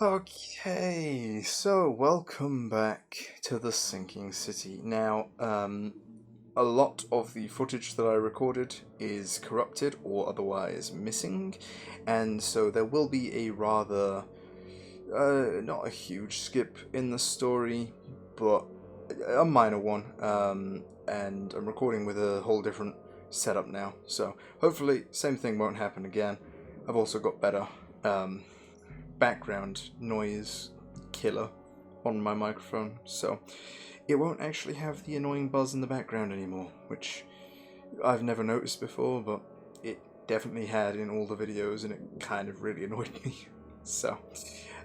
Okay, so welcome back to the Sinking City. Now, a lot of the footage that I recorded is corrupted or otherwise missing, and so there will be a rather, not a huge skip in the story, but a minor one. And I'm recording with a whole different setup now, so hopefully, same thing won't happen again. I've also got better, um, background noise killer on my microphone, so it won't actually have the annoying buzz in the background anymore, which I've never noticed before, but it definitely had in all the videos, and it kind of really annoyed me. So,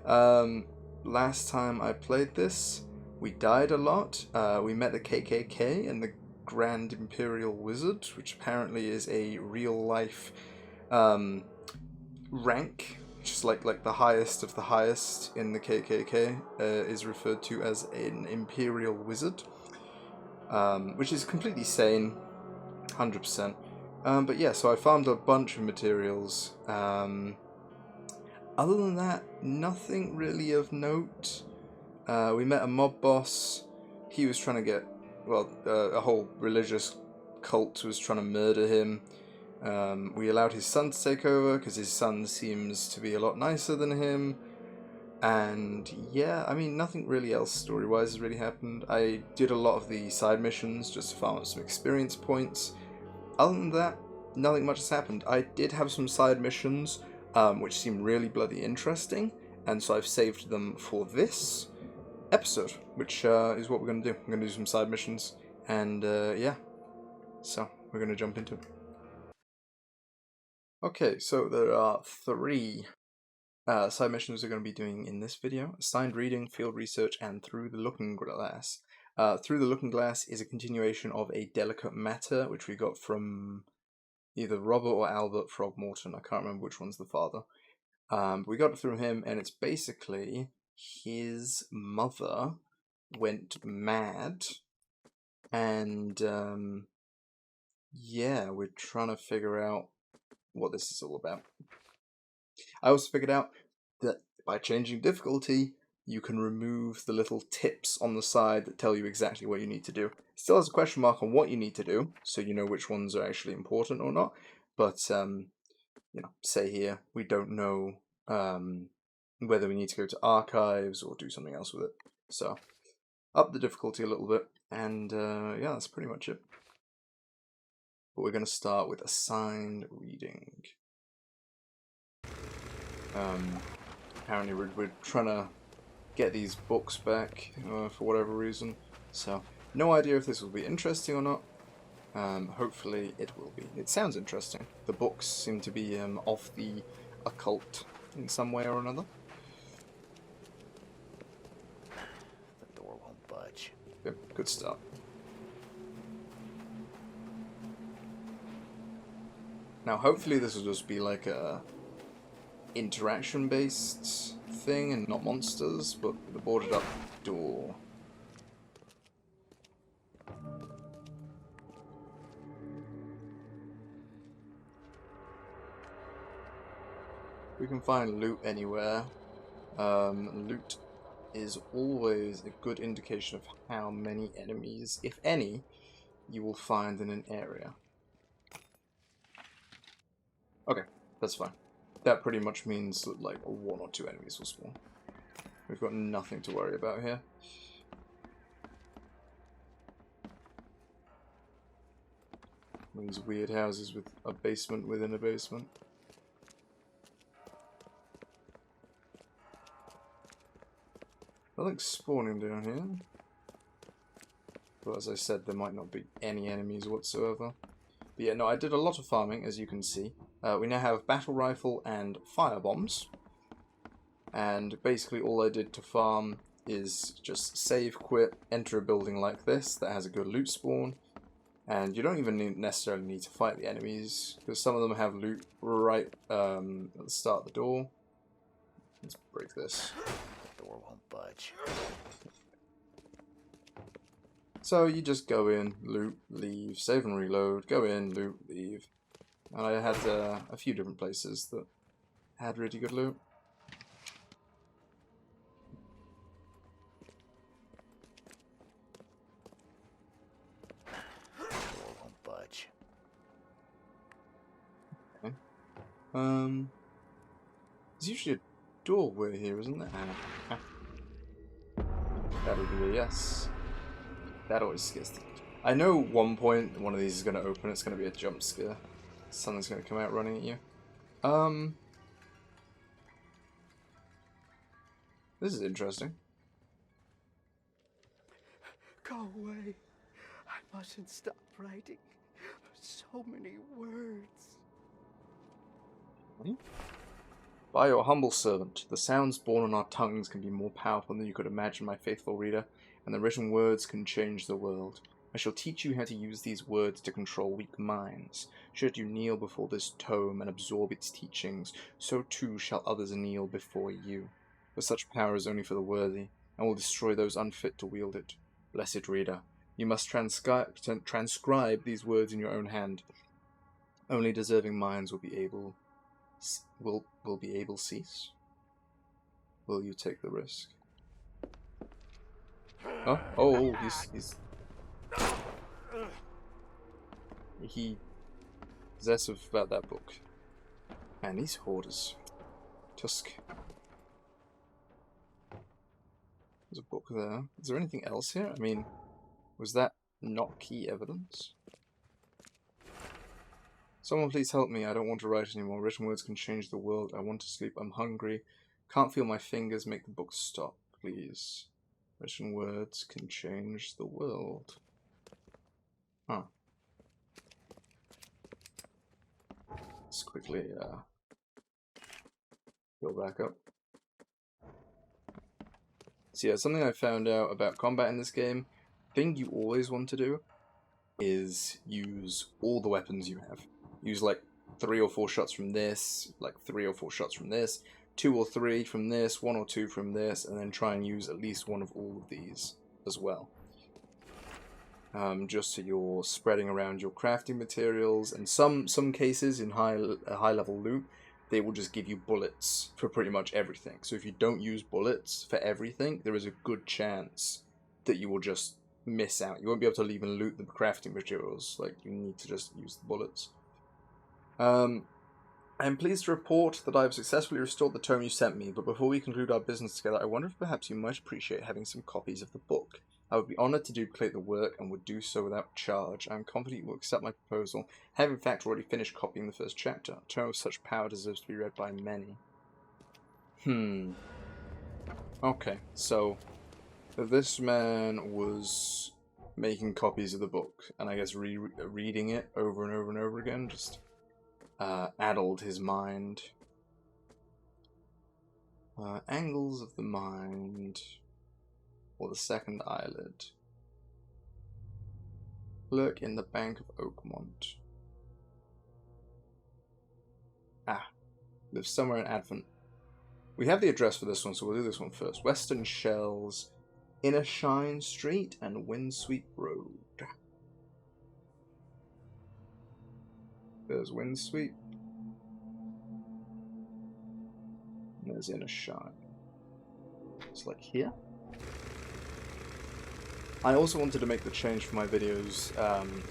um, last time I played this, we died a lot. We met the KKK and the Grand Imperial Wizard, which apparently is a real life um, rank, just like the highest of the highest in the KKK, is referred to as an Imperial Wizard, which is completely sane, 100%. But yeah, so I farmed a bunch of materials. Other than that, nothing really of note. We met a mob boss. He was trying to get, well, a whole religious cult was trying to murder him. We allowed his son to take over because his son seems to be a lot nicer than him. And yeah, I mean, nothing really else story-wise has really happened. I did a lot of the side missions just to farm up some experience points. Other than that, nothing much has happened. I did have some side missions, which seemed really bloody interesting, and so I've saved them for this episode, which is what we're going to do. We're going to do some side missions, and yeah, so we're going to jump into it. Okay, so there are three side missions we're going to be doing in this video: assigned reading, field research, and through the looking glass. Through the looking glass is a continuation of a delicate matter, which we got from either Robert or Albert Frogmorton. I can't remember which one's the father. We got it through him, and it's basically his mother went mad, and yeah, we're trying to figure out what this is all about. I also figured out that by changing difficulty, you can remove the little tips on the side that tell you exactly what you need to do. It still has a question mark on what you need to do, so you know which ones are actually important or not. But say here we don't know whether we need to go to archives or do something else with it. So up the difficulty a little bit, and yeah, that's pretty much it. But we're going to start with assigned reading. Apparently we're trying to get these books back for whatever reason. So no idea if this will be interesting or not. Hopefully it will be. It sounds interesting. The books seem to be of the occult in some way or another. The door won't budge. Good start. Now hopefully this will just be like a interaction based thing and not monsters, but the boarded up door. We can find loot anywhere. Loot is always a good indication of how many enemies, if any, you will find in an area. Okay, that's fine. That pretty much means that like one or two enemies will spawn. We've got nothing to worry about here. These weird houses with a basement within a basement. Nothing's spawning down here. But as I said, there might not be any enemies whatsoever. But yeah, no, I did a lot of farming, as you can see. We now have battle rifle and fire bombs. And basically all I did to farm is just save, quit, enter a building like this that has a good loot spawn. And you don't even necessarily need to fight the enemies, because some of them have loot right at the start of the door. Let's break this. The door won't budge. So you just go in, loot, leave, save and reload, go in, loot, leave. And I had a few different places that had really good loot. There's usually a doorway here, isn't there? Ah. That'll be a yes. That always scares me. I know one point one of these is going to open, it's going to be a jump scare. Something's going to come out running at you. This is interesting. Go away. I mustn't stop writing. So many words. By your humble servant, the sounds born on our tongues can be more powerful than you could imagine, my faithful reader, and the written words can change the world. I shall teach you how to use these words to control weak minds. Should you kneel before this tome and absorb its teachings, so too shall others kneel before you. For such power is only for the worthy, and will destroy those unfit to wield it. Blessed reader, you must transcribe these words in your own hand. Only deserving minds will be able cease? Will you take the risk? Huh? Oh, he's possessive about that book. Man, these hoarders. Tusk. There's a book there. Is there anything else here? I mean, was that not key evidence? Someone please help me. I don't want to write anymore. Written words can change the world. I want to sleep. I'm hungry. Can't feel my fingers. Make the book stop, please. Written words can change the world. Huh. Let's quickly go back up. So yeah, something I found out about combat in this game, thing you always want to do is use all the weapons you have. Use like 3 or 4 shots from this, like 3 or 4 shots from this, 2 or 3 from this, 1 or 2 from this, and then try and use at least one of all of these as well. Just so you're spreading around your crafting materials, and some cases in high level loot, they will just give you bullets for pretty much everything. So if you don't use bullets for everything, there is a good chance that you will just miss out. You won't be able to even loot the crafting materials. Like, you need to just use the bullets. I am pleased to report that I have successfully restored the tome you sent me, but before we conclude our business together, I wonder if perhaps you might appreciate having some copies of the book. I would be honoured to duplicate the work and would do so without charge. I am confident you will accept my proposal. I have in fact already finished copying the first chapter. A tome of such power deserves to be read by many. Okay, so this man was making copies of the book, and I guess reading it over and over and over again just addled his mind. Angles of the mind, or the second eyelid. Lurk in the Bank of Oakmont. Live somewhere in Advent. We have the address for this one, so we'll do this one first. Western Shells, Inner Shine Street, and Windsweep Road. There's Windsweep. And there's Inner Shine. It's like here. I also wanted to make the change for my videos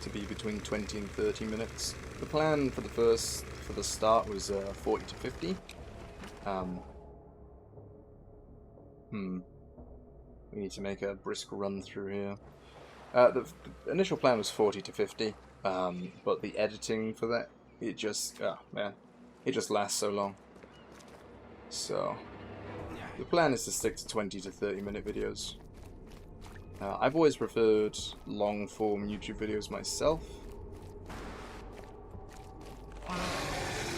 to be between 20 and 30 minutes. The plan for the start was 40 to 50. We need to make a brisk run through here. The initial plan was 40 to 50, but the editing for that, it just lasts so long. So the plan is to stick to 20 to 30 minute videos. I've always preferred long form YouTube videos myself.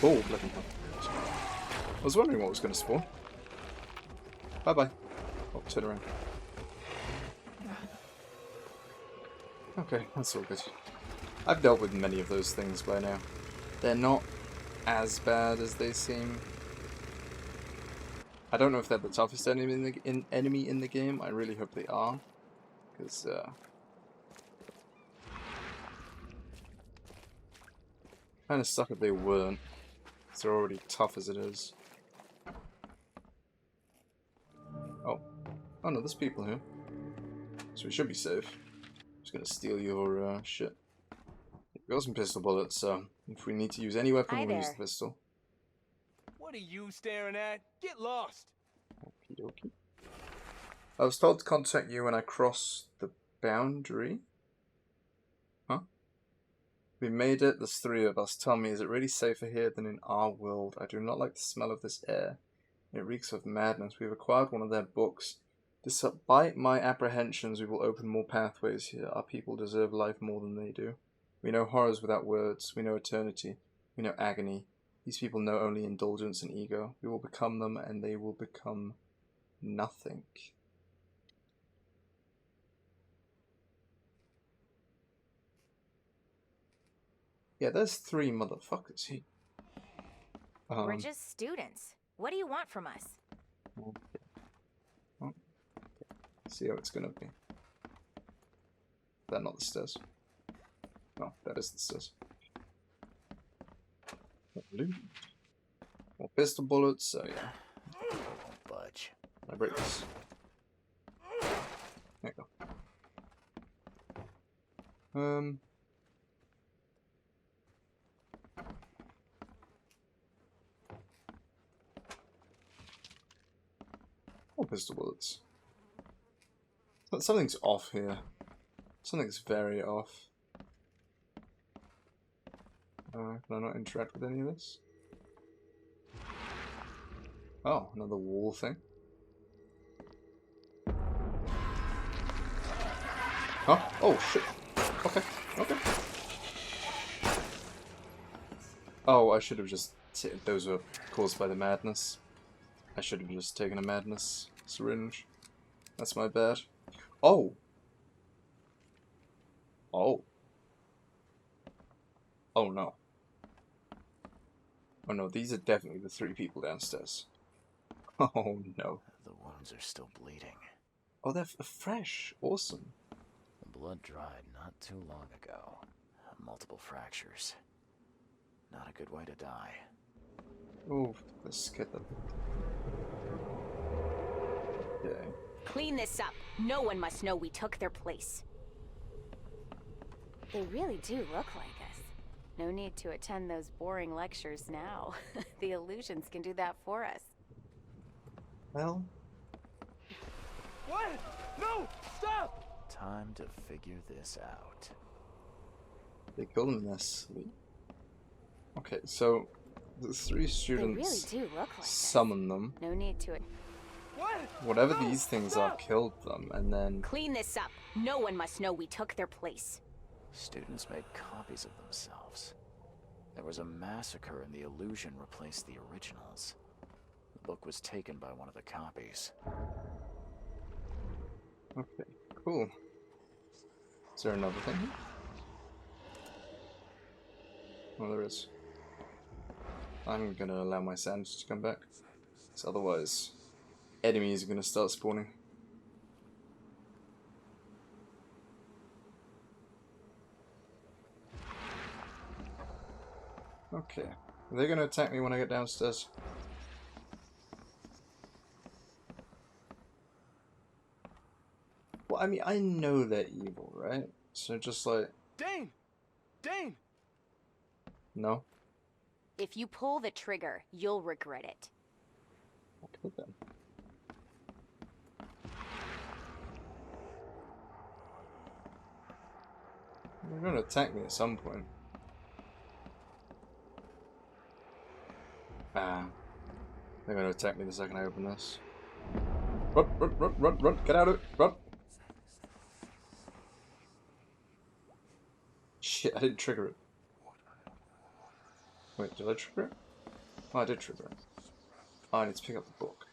Oh, bloody hell. I was wondering what was going to spawn. Bye bye. Oh, turn around. Okay, that's all good. I've dealt with many of those things by now. They're not as bad as they seem. I don't know if they're the toughest enemy in the game. I really hope they are. Because, kind of suck if they weren't. Because they're already tough as it is. Oh. Oh no, there's people here. So we should be safe. Just gonna steal your, shit. We've got some pistol bullets, so if we need to use any weapon, we'll use the pistol. What are you staring at? Get lost! Okie dokie. I was told to contact you when I cross the boundary. Huh? We made it, there's 3 of us. Tell me, is it really safer here than in our world? I do not like the smell of this air. It reeks of madness. We've acquired one of their books. Despite my apprehensions, we will open more pathways here. Our people deserve life more than they do. We know horrors without words. We know eternity. We know agony. These people know only indulgence and ego. We will become them, and they will become nothing. Yeah, there's 3 motherfuckers here. We're just students. What do you want from us? Okay. Oh, okay. See how it's gonna be. They're not the stairs. No, that is the stairs. More pistol bullets, so yeah. Won't budge. I break this. There you go. More pistol bullets. Something's off here. Something's very off. Can I not interact with any of this? Oh, another wall thing. Huh? Oh, shit. Okay, okay. Oh, I should have just... Those were caused by the madness. I should have just taken a madness syringe. That's my bad. Oh! Oh. Oh no. Oh no, these are definitely the 3 people downstairs. Oh no. The wounds are still bleeding. Oh, they're fresh. Awesome. The blood dried not too long ago. Multiple fractures. Not a good way to die. Oh, let's get them. Okay. Clean this up. No one must know we took their place. They really do look like us. No need to attend those boring lectures now. The illusions can do that for us. Well... What? No! Stop! Time to figure this out. They killed him this week. Okay, so... The 3 students they really do look like summon them. No need to... What? Whatever these things are killed them, and then... Clean this up. No one must know we took their place. Students made copies of themselves. There was a massacre and the illusion replaced the originals. The book was taken by one of the copies. Okay, cool. Is there another thing here? Oh, there is. I'm gonna allow my sanity to come back. Because otherwise, enemies are gonna start spawning. Okay. Are they gonna attack me when I get downstairs? Well, I mean, I know they're evil, right? So just like... Dane! Dane! No? If you pull the trigger, you'll regret it. Okay then. They're gonna attack me at some point. Ah. They're gonna attack me the second I open this. Run, run, run, run, run, get out of it, run! Shit, I didn't trigger it. Wait, did I trigger it? Oh, I did trigger it. Oh, I need to pick up the book.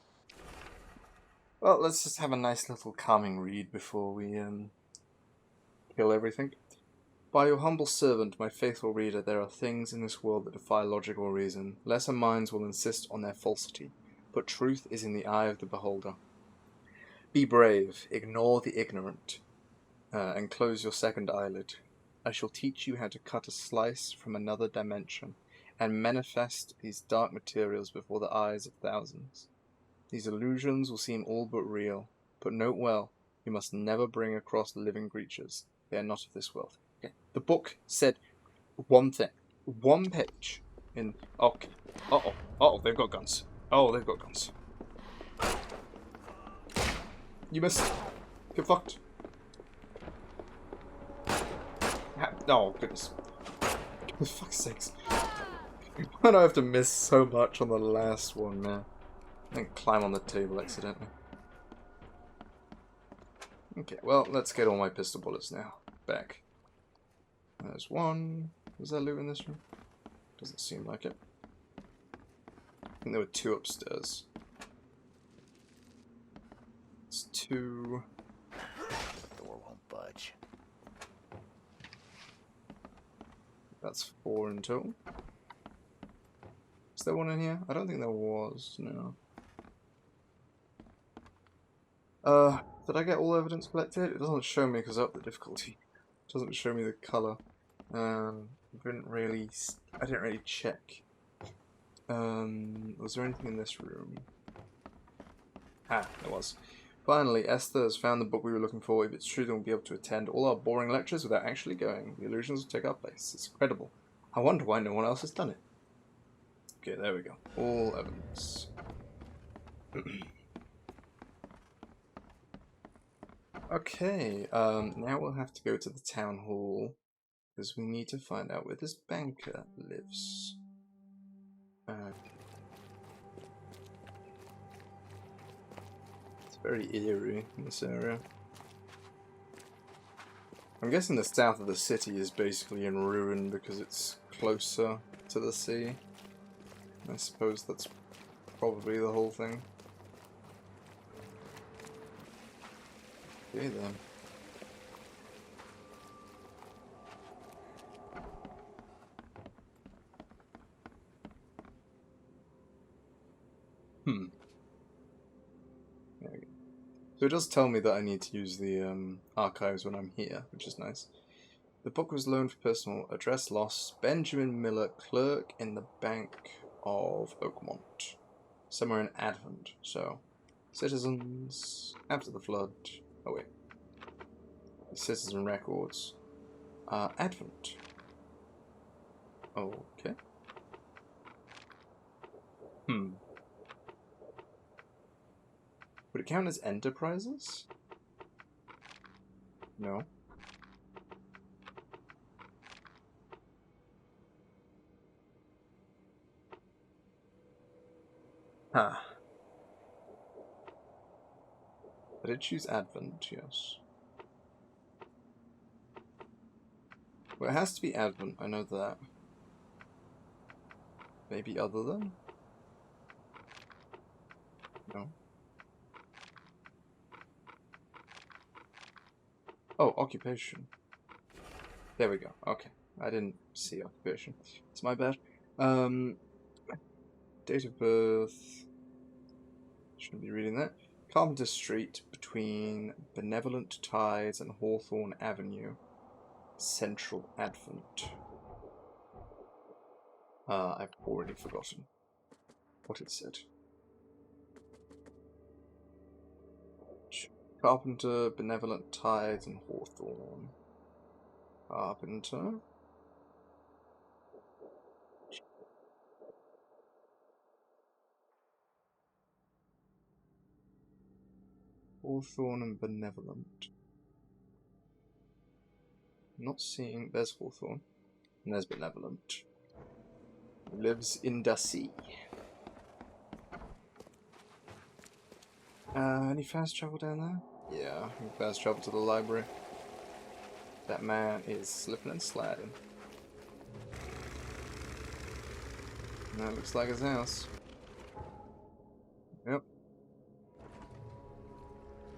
Well, let's just have a nice little calming read before we, kill everything. By your humble servant, my faithful reader, there are things in this world that defy logic or reason. Lesser minds will insist on their falsity, but truth is in the eye of the beholder. Be brave, ignore the ignorant, and close your second eyelid. I shall teach you how to cut a slice from another dimension, and manifest these dark materials before the eyes of thousands. These illusions will seem all but real, but note well, you must never bring across living creatures. They are not of this world. Okay. The book said one thing. One page. in. Okay. Uh-oh. Uh-oh, they've got guns. Oh, they've got guns. You missed. Get fucked. Oh, goodness. For fuck's sakes. Why do I have to miss so much on the last one, man? And climb on the table accidentally. Okay, well, let's get all my pistol bullets now. Back. There's one. Was there loot in this room? Doesn't seem like it. I think there were two upstairs. It's two. The door won't budge. That's four in total. Is there one in here? I don't think there was, no. Did I get all evidence collected? It doesn't show me because I up the difficulty. It doesn't show me the colour. I didn't really check. Was there anything in this room? Ah, there was. Finally, Esther has found the book we were looking for. If it's true, then we'll be able to attend all our boring lectures without actually going. The illusions will take our place. It's incredible. I wonder why no one else has done it. Okay, there we go. All evidence. Okay, now we'll have to go to the town hall because we need to find out where this banker lives. It's very eerie in this area. I'm guessing the south of the city is basically in ruin because it's closer to the sea. I suppose that's probably the whole thing. Okay then. There we go. So it does tell me that I need to use the archives when I'm here, which is nice. The book was loaned for personal address lost. Benjamin Miller, clerk in the Bank of Oakmont. Somewhere in Advent. So, citizens after the flood. Oh wait. Citizen records. Advent. Okay. Would it count as enterprises? No. Huh. I did choose Advent, yes. Well, it has to be Advent, I know that. Maybe other than? No. Oh, occupation. There we go. Okay. I didn't see occupation. It's my bad. Date of birth. Shouldn't be reading that. Carpenter Street between Benevolent Tides and Hawthorne Avenue. Central Advent. I've already forgotten what it said. Carpenter, Benevolent Tides, and Hawthorne. Carpenter. Hawthorne and Benevolent. Not seeing. There's Hawthorne. And there's Benevolent. He lives in Dussie. Any fast travel down there? Yeah, fast travel to the library. That man is slipping and sliding. And that looks like his house. Yep.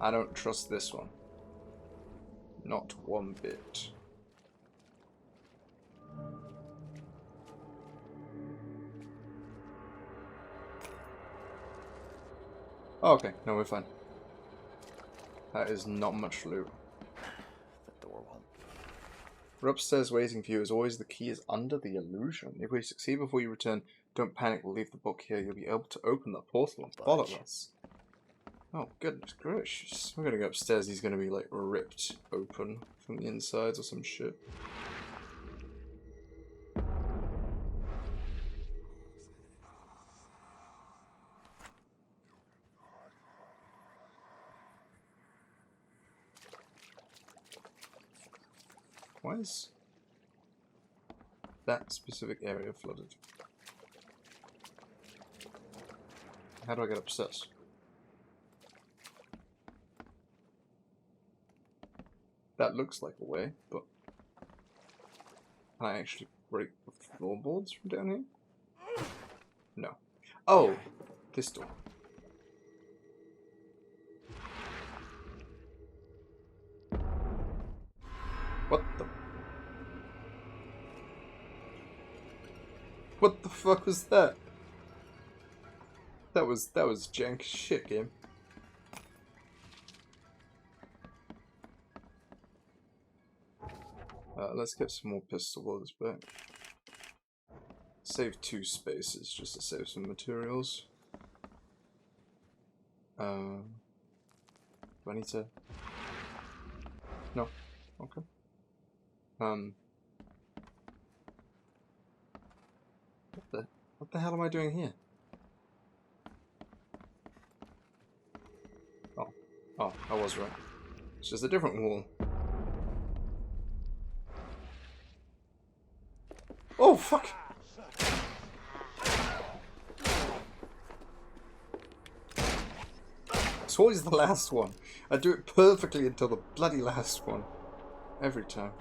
I don't trust this one. Not one bit. Oh, okay, no, we're fine. That is not much loot. The door won't. We're upstairs waiting for you. As always, the key is under the illusion. If we succeed before you return, don't panic. We'll leave the book here. You'll be able to open the portal and follow us. Oh, goodness gracious. We're gonna go upstairs. He's gonna be, like, ripped open from the insides or some shit. Why is that specific area flooded? How do I get upstairs? That looks like a way, but can I actually break the floorboards from down here? No. Oh! This door. What the... What the fuck was that? That was jank shit, game. Let's get some more pistol bullets back. Save 2 spaces just to save some materials. Do I need to... No. Okay. What the hell am I doing here? Oh, I was right. It's just a different wall. Oh, fuck! It's always the last one. I do it perfectly until the bloody last one. Every time.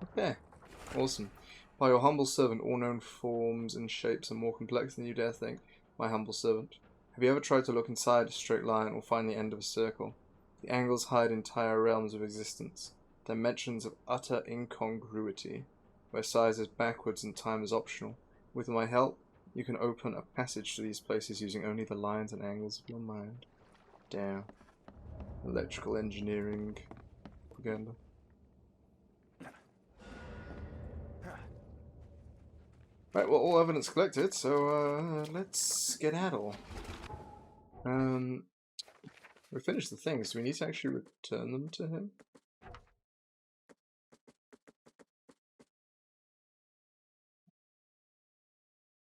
Okay. Awesome. By your humble servant, all known forms and shapes are more complex than you dare think. My humble servant. Have you ever tried to look inside a straight line or find the end of a circle? The angles hide entire realms of existence. Dimensions of utter incongruity, where size is backwards and time is optional. With my help, you can open a passage to these places using only the lines and angles of your mind. Damn. Electrical engineering propaganda. Right, well, all evidence collected, so let's skedaddle. We finished the things. Do we need to actually return them to him?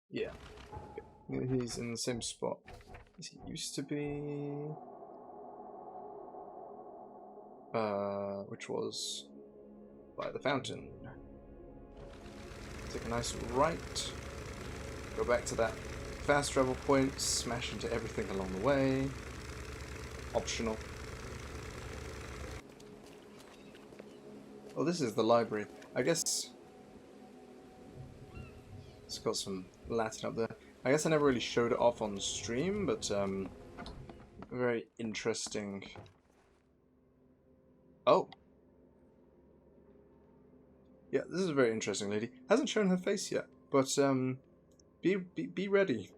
Yeah. Okay. He's in the same spot as he used to be. Which was by the fountain. Take a nice right. Go back to that fast travel point. Smash into everything along the way. Optional. Oh, this is the library. I guess it's got some Latin up there. I guess I never really showed it off on stream, but very interesting. Oh. Yeah, this is a very interesting lady. Hasn't shown her face yet, but be ready.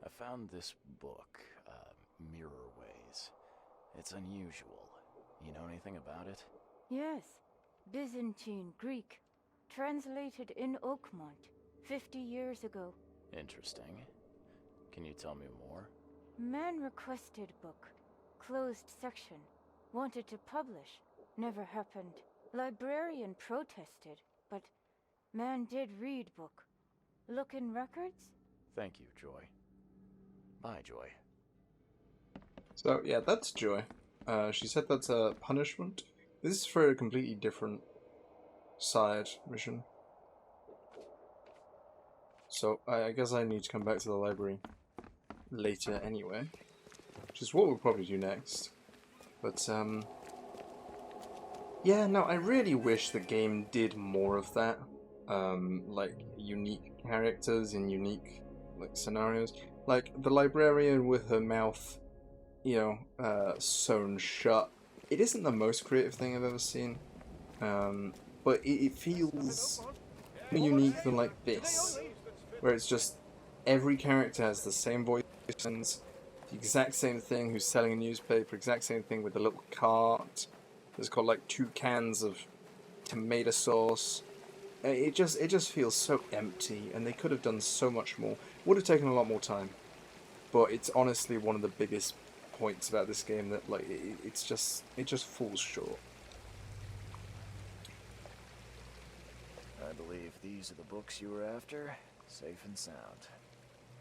I found this book, Mirror Ways. It's unusual. You know anything about it? Yes, Byzantine Greek, translated in Oakmont 50 years ago. Interesting. Can you tell me more? Man requested book, closed section, wanted to publish, never happened. Librarian protested, but man did read book. Look in records? Thank you, Joy. Bye, Joy. So yeah, that's Joy. She said that's a punishment. This is for a completely different side mission. So I guess I need to come back to the library later anyway, which is what we'll probably do next. But yeah, no, I really wish the game did more of that. Like unique characters in unique like scenarios. Like the librarian with her mouth, you know, sewn shut. It isn't the most creative thing I've ever seen, but it feels more unique than like this, where it's just every character has the same voice, the exact same thing, who's selling a newspaper, exact same thing with a little cart. There's got like 2 cans of tomato sauce. It just feels so empty, and they could have done so much more. Would have taken a lot more time, but it's honestly one of the biggest points about this game that like it just falls short. I believe these are the books you were after. Safe and sound.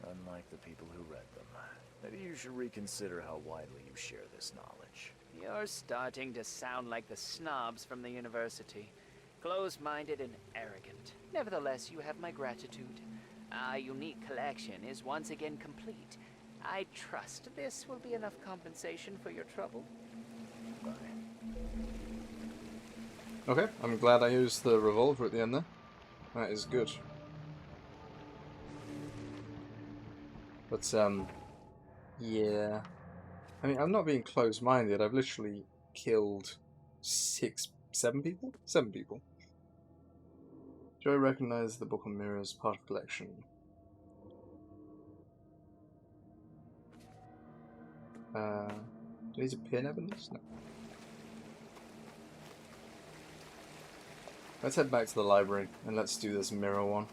Unlike the people who read them. Maybe you should reconsider how widely you share this knowledge. You're starting to sound like the snobs from the university. Close-minded and arrogant. Nevertheless, you have my gratitude. Our unique collection is once again complete. I trust this will be enough compensation for your trouble. Bye. Okay, I'm glad I used the revolver at the end there. That is good. But, yeah. I mean, I'm not being close-minded. I've literally killed 7 people? 7 people. Do I recognize the book on mirrors part of collection? Do I need to pin evidence? No. Let's head back to the library and let's do this mirror one.